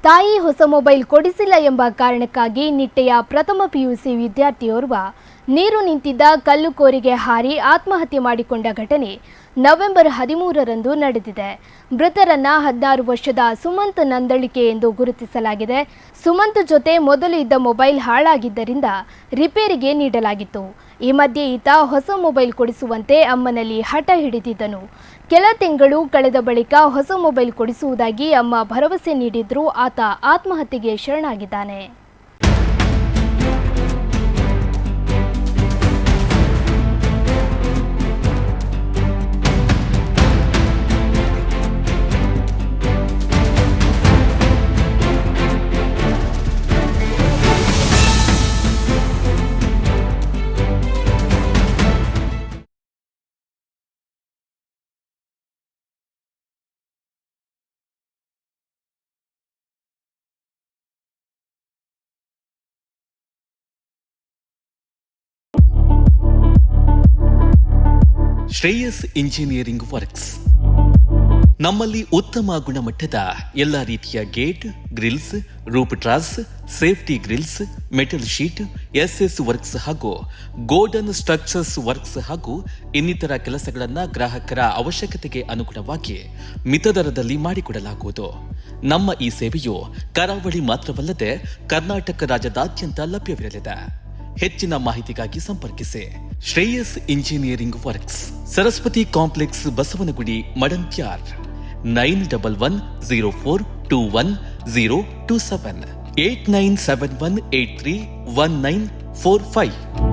ತಾಯಿ ಹೊಸ ಮೊಬೈಲ್ ಕೊಡಿಸಿಲ್ಲ ಎಂಬ ಕಾರಣಕ್ಕಾಗಿ ನಿಟ್ಟೆಯ ಪ್ರಥಮ ಪಿಯುಸಿ ವಿದ್ಯಾರ್ಥಿಯೋರ್ವ ನೀರು ನಿಂತಿದ್ದ ಕಲ್ಲು ಕೋರಿಗೆ ಹಾರಿ ಆತ್ಮಹತ್ಯೆ ಮಾಡಿಕೊಂಡ ಘಟನೆ ನವೆಂಬರ್ 13ರಂದು ನಡೆದಿದೆ. ಮೃತರನ್ನ 16 ವರ್ಷದ ಸುಮಂತ್ ನಂದಳಿಕೆ ಎಂದು ಗುರುತಿಸಲಾಗಿದೆ. ಸುಮಂತ್ ಜೊತೆ ಮೊದಲು ಇದ್ದ ಮೊಬೈಲ್ ಹಾಳಾಗಿದ್ದರಿಂದ ರಿಪೇರಿಗೆ ನೀಡಲಾಗಿತ್ತು. ಈ ಮಧ್ಯೆ ಈತ ಹೊಸ ಮೊಬೈಲ್ ಕೊಡಿಸುವಂತೆ ಅಮ್ಮನಲ್ಲಿ ಹಠ ಹಿಡಿದಿದ್ದನು. ಕೆಲ ತಿಂಗಳು ಕಳೆದ ಬಳಿಕ ಹೊಸ ಮೊಬೈಲ್ ಕೊಡಿಸುವುದಾಗಿ ಅಮ್ಮ ಭರವಸೆ ನೀಡಿದ್ರೂ ಆತ ಆತ್ಮಹತ್ಯೆಗೆ ಶರಣಾಗಿದ್ದಾನೆ. ಶ್ರೇಯಸ್ ಇಂಜಿನಿಯರಿಂಗ್ ವರ್ಕ್ಸ್ ನಮ್ಮಲ್ಲಿ ಉತ್ತಮ ಗುಣಮಟ್ಟದ ಎಲ್ಲ ರೀತಿಯ gate, grills, roof truss, safety grills, metal sheet, SS works ಹಾಗೂ ಗೋಲ್ಡನ್ ಸ್ಟ್ರಕ್ಚರ್ಸ್ ವರ್ಕ್ಸ್ ಹಾಗೂ ಇನ್ನಿತರ ಕೆಲಸಗಳನ್ನು ಗ್ರಾಹಕರ ಅವಶ್ಯಕತೆಗೆ ಅನುಗುಣವಾಗಿ ಮಿತ ದರದಲ್ಲಿ ಮಾಡಿಕೊಡಲಾಗುವುದು. ನಮ್ಮ ಈ ಸೇವೆಯು ಕರಾವಳಿ ಮಾತ್ರವಲ್ಲದೆ ಕರ್ನಾಟಕ ರಾಜ್ಯದಾದ್ಯಂತ ಲಭ್ಯವಿರಲಿದೆ. ಹೆಚ್ಚಿನ ಮಾಹಿತಿಗಾಗಿ ಸಂಪರ್ಕಿಸಿ Shreyas engineering works, Saraswati complex, Basavanagudi, Madantyar. 9104210027 8971831945.